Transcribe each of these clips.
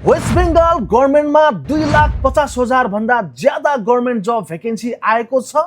West Bengal गभर्नमेन्टमा 2,50,000 भन्दा ज्यादा government जब vacancy आएको छ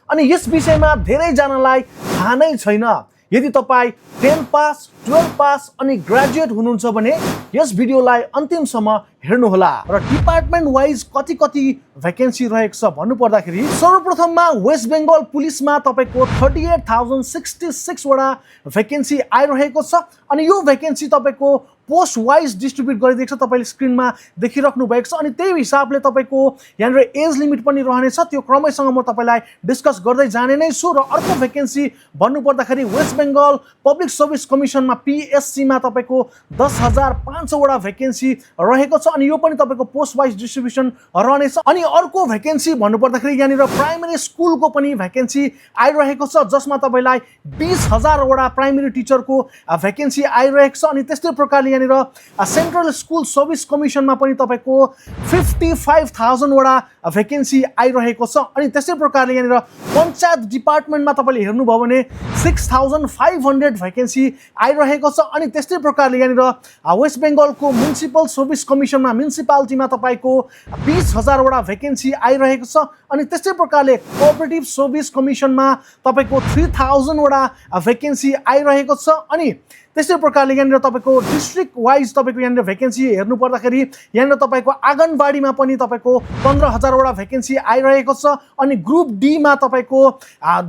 अनि यस विषयमा धेरैजनालाई थाहा नै छैन। यदि तपाईँ 10 पास 12 पास अनि ग्रेजुएट हुनुहुन्छ भने यस भिडियोलाई अन्तिमसम्म हेर्नुहोला। र डिपार्टमेन्ट वाइज कति भ्याकेन्सी रहेको छ भन्नुपर्दाखेरि सर्वप्रथममा वेस्ट बेंगल पुलिसमा तपाईको 38,066 वटा भ्याकेन्सी आइरहेको छ अनि यो भ्याकेन्सी तपाईको पोस्ट वाइज डिस्ट्रिब्युट गरिदिएको छ, तपाईले स्क्रिनमा देखिराख्नु भएको छ। अनि त्यही हिसाबले तपाईको यहाँनिर एज लिमिट पनि रहनेछ, त्यो क्रमैसँग म तपाईलाई डिस्कस गर्दै जाने नै छु। र अर्को भ्याकेन्सी भन्नुपर्दाखेरि वेस्ट बेंगल पब्लिक सर्भिस कमिसनमा PSC मा तपाईको 10,500 वटा भ्याकेन्सी रहेको छ अनि यो पनि तपाईको पोस्ट वाइज डिस्ट्रिब्युसन रहनेछ। अनि अर्को भ्याकेन्सी भन्नुपर्दाखेरि यहाँनिर प्राइमरी स्कुलको पनि भ्याकेन्सी आइरहेको छ, जसमा तपाईलाई 20,000 वटा प्राइमरी टिचरको भ्याकेन्सी आइरहेको छ। अनि त्यस्तै प्रकारले यहाँनिर सेन्ट्रल स्कुल सर्भिस कमिसनमा पनि तपाईको 55,000 वटा भ्याकेन्सी आइरहेको छ। अनि त्यस्तै प्रकारले यहाँनिर पञ्चायत डिपार्टमेन्टमा तपाईले हेर्नुभयो भने 6,500 भ्याकेन्सी आइरहेको छ। अनि त्यस्तै प्रकारले यहाँनिर वेस्ट बेंगलको म्युनिसिपल सर्भिस कमिसनमा म्युनिसिपालिटीमा तपाईको 20,000 वटा भ्याकेन्सी आइरहेको छ। अनि त्यस्तै प्रकारले कोअपरेटिभ सर्भिस कमिसनमा तपाईको 3,000 वटा भ्याकेन्सी आइरहेको छ। अनि त्यस्तै प्रकारले यहाँनिर तपाईको डिस्ट्रिक्ट वाइज तपाईको यहाँनिर भ्याकेन्सी हेर्नु पर्दाखेरि यहाँनिर तपाईको आँगनबाडीमा पनि तपाईको 15,000 वटा भ्याकेन्सी आइरहेको छ। अनि ग्रुप डी मा तपाईको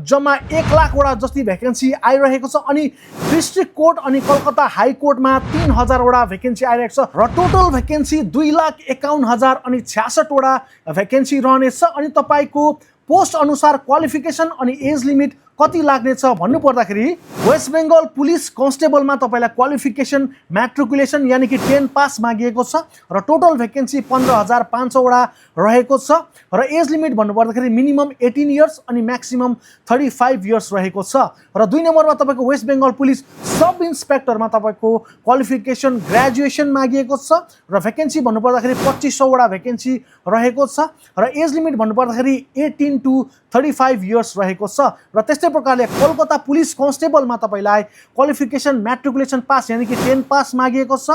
जम्मा 1 लाख वटा जति भ्याकेन्सी आइरहेको छ। अनि डिस्ट्रिक्ट कोर्ट अनि कलकत्ता हाई कोर्टमा 3,000 वटा भ्याकेन्सी आइरहेको छ र टोटल भ्याकेन्सी 2,51,000 अनि 66 वटा भ्याकेन्सी रहनेछ। अनि तपाईको पोस्ट अनुसार क्वालिफिकेसन अनि एज लिमिट कति लाग्नेछ भन्नुपर्दाखेरि वेस्ट बेंगल पुलिस कन्स्टेबलमा तपाईलाई क्वालिफिकेसन म्याट्रिकुलेसन यानी कि 10 पास मागिएको छ र टोटल भ्याकेन्सी 15,500 वटा रहेको छ। र एज लिमिट भन्नुपर्दाखेरि मिनिमम 18 इयर्स अनि म्याक्सिमम 35 इयर्स रहेको छ। र 2 नम्बरमा तपाईको वेस्ट बेंगल पुलिस सब इन्सपेक्टरमा तपाईको क्वालिफिकेसन ग्रेजुएसन मागिएको छ र भ्याकेन्सी भन्नुपर्दाखेरि 2,500 वटा भ्याकेन्सी रहेको छ। र एज लिमिट भन्नुपर्दाखेरि 18 to 35 इयर्स रहेको छ। र त्यस्तै प्रकारले कोलकाता पुलिस कन्स्टेबलमा तपाईलाई क्वालिफिकेसन म्याट्रिकुलेसन पास यानी कि 10 पास मागिएको छ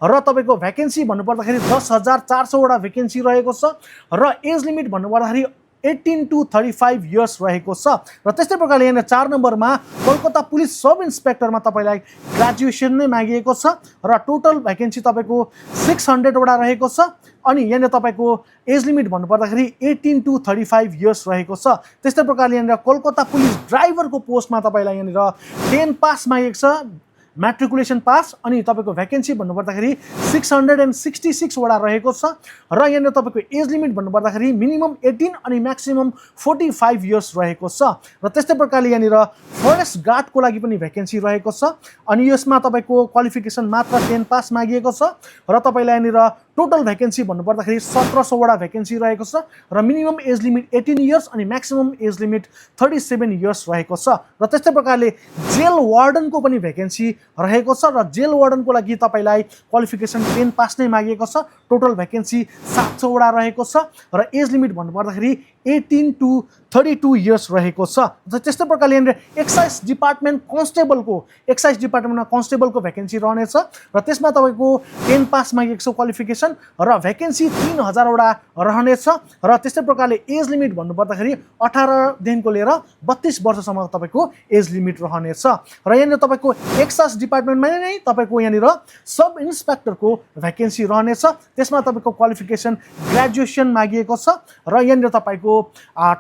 र तपाईको भ्याकेन्सी भन्नुपर्दाखेरि 10,400 वटा भ्याकेन्सी रहेको छ। र एज लिमिट भन्नुपर्दाखेरि 18 to 35 इयर्स रहेको छ। र त्यस्तै प्रकारले यहाँ 4 नम्बरमा कोलकाता पुलिस सब इन्सपेक्टरमा तपाईलाई ग्रेजुएसन नै मागिएको छ र टोटल भ्याकेन्सी तपाईको 600 वटा रहेको छ। अनि यहाँ तपाईको एज लिमिट भन्नुपर्दाखेरि 18 to 35 इयर्स रहेको छ। त्यस्तै प्रकारले यहाँ कोलकाता पुलिस ड्राइभरको पोस्टमा तपाईलाई यहाँ 10 पास मागेको छ म्याट्रिकुलेसन पास अनि तपाईको भ्याकेन्सी भन्नुपर्दाखेरि 666 वटा रहेको छ। र यहाँ तपाईको एज लिमिट भन्नुपर्दाखेरि मिनिमम 18 अनि म्याक्सिमम 45 इयर्स रहेको छ। र त्यस्तै प्रकारले यहाँ फरेस्ट गार्डको लागि पनि भ्याकेन्सी रहेको छ अनि यसमा तपाईको क्वालिफिकेसन मात्र 10 पास मागिएको छ र तपाईलाई यहाँ टोटल भ्याकेन्सी भन्नुपर्दाखेरि 1,700 वटा भ्याकेन्सी रहेको छ र मिनिमम एज लिमिट 18 इयर्स अनि म्याक्सिमम एज लिमिट 37 इयर्स रहेको छ। र त्यस्तै प्रकारले जेल वार्डनको पनि भ्याकेन्सी रहेको छ र जेल वार्डनको लागि तपाईलाई क्वालिफिकेसन 10 पास नै मागिएको छ। टोटल भ्याकेन्सी 700 वटा रहेको छ र एज लिमिट भन्नुपर्दाखेरि 18 to 32 इयर्स रहेको छ। त्यस्तै प्रकारले यहाँ एक्साइज डिपार्टमेन्ट कन्स्टेबलको भ्याकेन्सी रहनेछ र त्यसमा तपाईको 10 पास मागेको छ क्वालिफिकेसन र भ्याकेन्सी 3,000 वटा रहनेछ। र त्यस्तै प्रकारले एज लिमिट भन्नुपर्दाखेरि 18 देखिको लिएर 32 वर्षसम्म तपाईको एज लिमिट रहनेछ। र यहाँ तपाईको एक्साइज डिपार्टमेन्टमा नै तपाईको यहाँ सब इन्सपेक्टरको भ्याकेन्सी रहनेछ, त्यसमा तपाईको क्वालिफिकेसन ग्रेजुएसन मागिएको छ र यहाँ तपाईको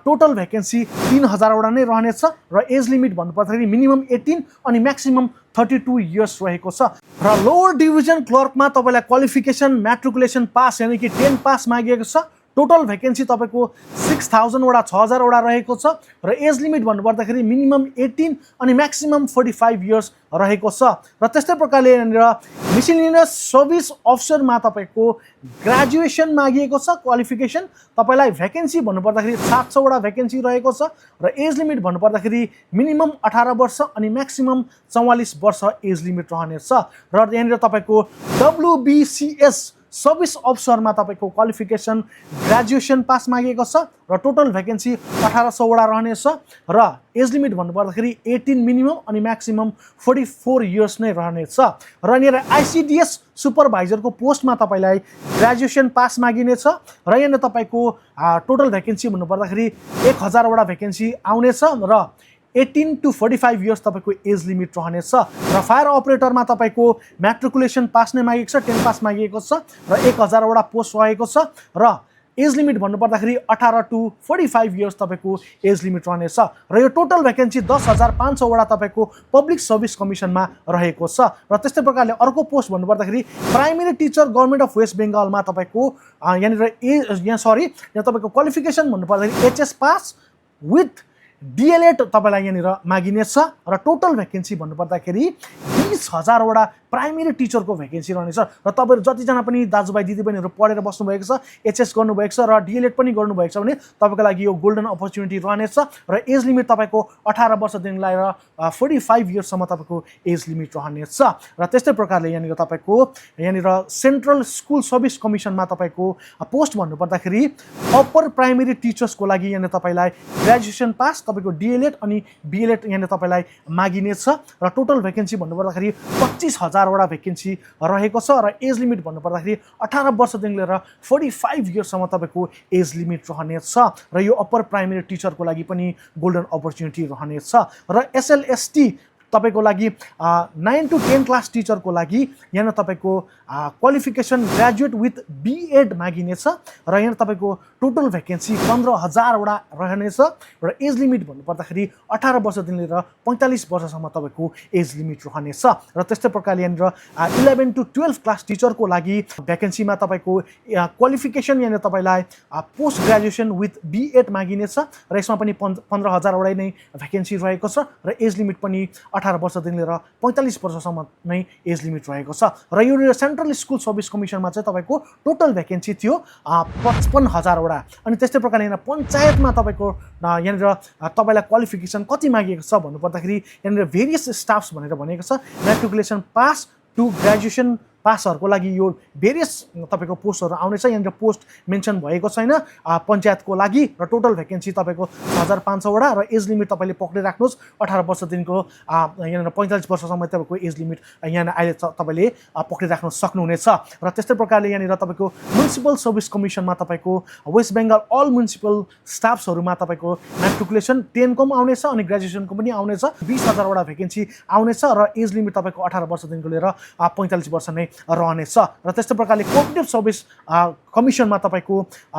टोटल भ्याकेन्सी 3,000 वटा नै रहनेछ र एज लिमिट भन्नुपर्दाखेरि मिनिमम 18 अनि म्याक्सिमम 32 इयर्स रहेको छ। र लोवर डिभिजन क्लर्कमा तपाईलाई क्वालिफिकेसन म्याट्रिकुलेसन पास यानी कि 10 पास मागिएको छ। टोटल भ्याकेन्सी तपाईको 6,000 वटा 6,000 वटा रहेको छ र एज लिमिट भन्नुपर्दाखेरि मिनिमम 18 अनि म्याक्सिमम 45 इयर्स रहेको छ। र त्यस्तै प्रकारले यहाँनिर मिसलिनियस सर्भिस अफिसरमा तपाईको ग्रेजुएसन मागिएको छ क्वालिफिकेसन। तपाईलाई भ्याकेन्सी भन्नुपर्दाखेरि 700 वटा भ्याकेन्सी रहेको छ र एज लिमिट भन्नुपर्दाखेरि मिनिमम 18 वर्ष अनि म्याक्सिमम 44 वर्ष एज लिमिट रहनेछ। र यहाँनिर तपाईको WBCS सर्भिस अफसरमा तपाईँको क्वालिफिकेसन ग्रेजुएसन पास मागिएको छ र टोटल भ्याकेन्सी 1800 वटा रहनेछ र एज लिमिट भन्नुपर्दाखेरि 18 मिनिमम अनि म्याक्सिमम 44 इयर्स नै रहनेछ र यहाँनिर आइसिडिएस सुपरभाइजरको पोस्टमा तपाईँलाई ग्रेजुएसन पास मागिनेछ र यहाँनिर तपाईँको टोटल भ्याकेन्सी भन्नुपर्दाखेरि 1000 वटा भ्याकेन्सी आउनेछ र 18 to 45 इयर्स तपाईँको एज लिमिट रहनेछ र फायर अपरेटरमा तपाईँको म्याट्रिकुलेसन पास नै मागेको छ 10 पास मागिएको छ र 1000 वटा पोस्ट रहेको छ र एज लिमिट भन्नुपर्दाखेरि 18 to 45 इयर्स तपाईँको एज लिमिट रहनेछ र यो टोटल भ्याकेन्सी 10,500 वटा तपाईँको पब्लिक सर्भिस कमिसनमा रहेको छ र त्यस्तै प्रकारले अर्को पोस्ट भन्नुपर्दाखेरि primary teacher government of West बेङ्गलमा तपाईँको यहाँ तपाईँको क्वालिफिकेसन भन्नुपर्दाखेरि एचएस पास विथ डिएलएड तपाईँलाई यहाँनिर मागिनेछ र टोटल भ्याकेन्सी भन्नुपर्दाखेरि 20,000 वटा प्राइमेरी टिचरको भ्याकेन्सी रहनेछ र तपाईँहरू जतिजना पनि दाजुभाइ दिदीबहिनीहरू पढेर बस्नुभएको छ एचएस गर्नुभएको छ र डिएलएड पनि गर्नुभएको छ भने तपाईँको लागि यो गोल्डन अपर्च्युनिटी रहनेछ र एज लिमिट तपाईँको 18 वर्षदेखि लिएर 45 इयर्ससम्म तपाईँको एज लिमिट रहनेछ र त्यस्तै प्रकारले यहाँनिर तपाईँको यहाँनिर सेन्ट्रल स्कुल सर्भिस कमिसनमा तपाईँको पोस्ट भन्नुपर्दाखेरि अप्पर प्राइमेरी टिचर्सको लागि यहाँनिर तपाईँलाई ग्रेजुएसन पास तपाईँको डिएलएड अनि बिएलएड यहाँनिर तपाईँलाई मागिनेछ र टोटल भ्याकेन्सी भन्नुपर्दाखेरि 25,000 वटा भ्याकेन्सी रहेको छ र एज लिमिट भन्नुपर्दाखेरि 18 वर्षदेखि लिएर 45 इयर्ससम्म तपाईँको एज लिमिट रहनेछ र यो अप्पर प्राइमेरी टिचरको लागि पनि गोल्डन अपर्च्युनिटी रहनेछ र एसएलएसटी तपाईँको लागि 9 to 10 क्लास टिचरको लागि यहाँ तपाईँको क्वालिफिकेसन ग्रेजुएट विथ बिएड मागिनेछ र यहाँ तपाईँको टोटल भ्याकेन्सी 15,000 वटा रहनेछ र एज लिमिट भन्नुपर्दाखेरि 18 वर्षदेखि लिएर 45 वर्षसम्म तपाईँको एज लिमिट रहनेछ र त्यस्तै प्रकारले यहाँनिर 11 to 12 क्लास टिचरको लागि भ्याकेन्सीमा तपाईँको क्वालिफिकेसन यहाँ तपाईँलाई पोस्ट ग्रेजुएसन विथ बिएड मागिनेछ र यसमा पनि 15,000 वटा नै भ्याकेन्सी रहेको छ र एज लिमिट पनि 18 वर्षदेखि लिएर 45 वर्षसम्म नै एज लिमिट रहेको छ र यो सेन्ट्रल स्कुल सर्भिस कमिसनमा चाहिँ तपाईँको टोटल भ्याकेन्सी थियो 55,000 वटा अनि त्यस्तै प्रकारले यहाँ पञ्चायतमा तपाईँको यहाँनिर तपाईँलाई क्वालिफिकेसन कति मागिएको छ भन्नुपर्दाखेरि यहाँनिर भेरियस स्टाफ्स भनेर भनेको छ म्याट्रिकुलेसन पास टु ग्रेजुएसन पासहरूको लागि यो भेरियस तपाईँको पोस्टहरू आउनेछ यहाँनिर पोस्ट मेन्सन भएको छैन पञ्चायतको लागि र टोटल भ्याकेन्सी तपाईँको 1,500 वटा र एज लिमिट तपाईँले पक्रिराख्नुहोस् 18 वर्षदेखिको यहाँनिर 45 वर्षसम्म तपाईँको एज लिमिट यहाँ अहिले तपाईँले पक्रिराख्न सक्नुहुनेछ र त्यस्तै प्रकारले यहाँनिर तपाईँको म्युनिसिपल सर्भिस कमिसनमा तपाईँको वेस्ट बेङ्गल अल म्युनिसिपल स्टाफ्सहरूमा तपाईँको म्याट्रिकुलेसन 10 को पनि आउनेछ अनि ग्रेजुएसनको पनि आउनेछ 20,000 वटा भ्याकेन्सी आउनेछ र एज लिमिट तपाईँको 18 वर्षदेखिको लिएर 45 वर्ष नै रहनेछ र त्यस्तै प्रकारले कोअपरेटिभ सर्भिस कमिसनमा तपाईँको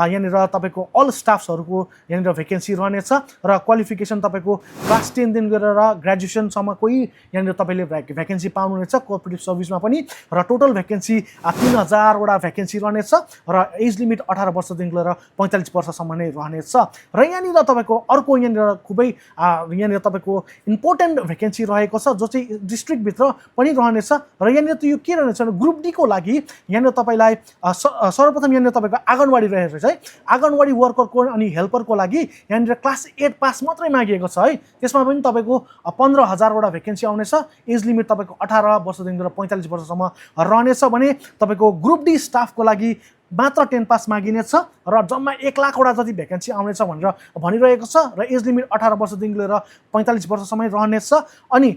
यहाँनिर तपाईँको अल स्टाफ्सहरूको यहाँनिर भ्याकेन्सी रहनेछ र क्वालिफिकेसन तपाईँको क्लास 10 देखि गरेर ग्रेजुएसनसम्मकै यहाँनिर तपाईँले भ्याकेन्सी पाउनुहुनेछ कोअपरेटिभ सर्भिसमा पनि र टोटल भ्याकेन्सी 3,000 वटा भ्याकेन्सी रहनेछ र एज लिमिट 18 वर्षदेखि लिएर 45 वर्षसम्म नै रहनेछ र यहाँनिर तपाईँको अर्को यहाँनिर खुबै यहाँनिर तपाईँको इम्पोर्टेन्ट भ्याकेन्सी रहेको छ जो चाहिँ डिस्ट्रिक्टभित्र पनि रहनेछ र यहाँनिर त यो के रहनेछ भने ग्रुप डी को लागि यहाँनिर तपाईँलाई सर्वप्रथम यहाँनिर तपाईँको आँगनवाडी रहेको छ है आँगनवाडी वर्करको अनि हेल्परको लागि यहाँनिर क्लास 8 पास मात्रै मागिएको छ है त्यसमा पनि तपाईँको 15,000 वटा भ्याकेन्सी आउनेछ एज लिमिट तपाईँको 18 वर्षदेखि लिएर 45 वर्षसम्म रहनेछ भने तपाईँको ग्रुप डी स्टाफको लागि मात्र 10 पास मागिनेछ र जम्मा 1 लाख वटा जति भ्याकेन्सी आउनेछ भनेर भनिरहेको छ र एज लिमिट 18 वर्षदेखि लिएर 45 वर्षसम्म रहनेछ अनि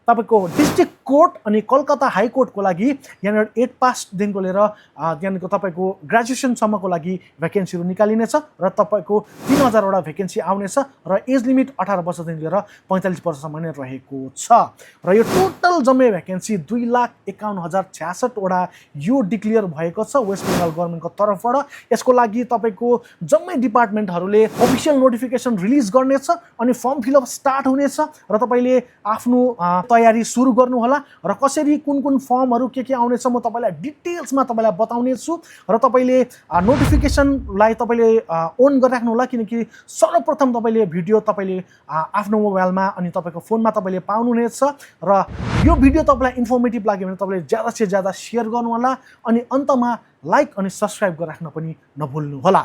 तपाईँको डिस्ट्रिक्ट कोर्ट अनि कलकत्ता हाई कोर्टको लागि यहाँनिर 8 पासदेखिको लिएर यहाँनिर तपाईँको ग्रेजुएसनसम्मको लागि भ्याकेन्सीहरू निकालिनेछ र तपाईँको 3,000 वटा भ्याकेन्सी आउनेछ र एज लिमिट 18 वर्षदेखि लिएर 45 वर्षसम्म नै रहेको छ र यो टोटल जम्मै भ्याकेन्सी 2,51,066 वटा यो डिक्लेयर भएको छ वेस्ट बेङ्गल गभर्मेन्टको तर्फबाट यसको लागि तपाईँको जम्मै डिपार्टमेन्टहरूले अफिसियल नोटिफिकेसन रिलिज गर्नेछ अनि फर्म फिलअप स्टार्ट हुनेछ र तपाईँले आफ्नो तयारी सुरु गर्नु होला र कसरी कुन फर्महरू के आउनेछ म तपाईँलाई डिटेल्समा तपाईँलाई बताउने छु र तपाईँले नोटिफिकेसनलाई तपाईँले अन गरिराख्नु होला किनकि सर्वप्रथम तपाईँले भिडियो तपाईँले आफ्नो मोबाइलमा अनि तपाईँको फोनमा तपाईँले पाउनुहुनेछ र यो भिडियो तपाईँलाई इन्फर्मेटिभ लाग्यो भने तपाईँले ज्यादा से ज्यादा सेयर गर्नु होला अनि अन्तमा लाइक अनि सब्स्क्राइब गरिराख्न पनि नभुल्नु होला।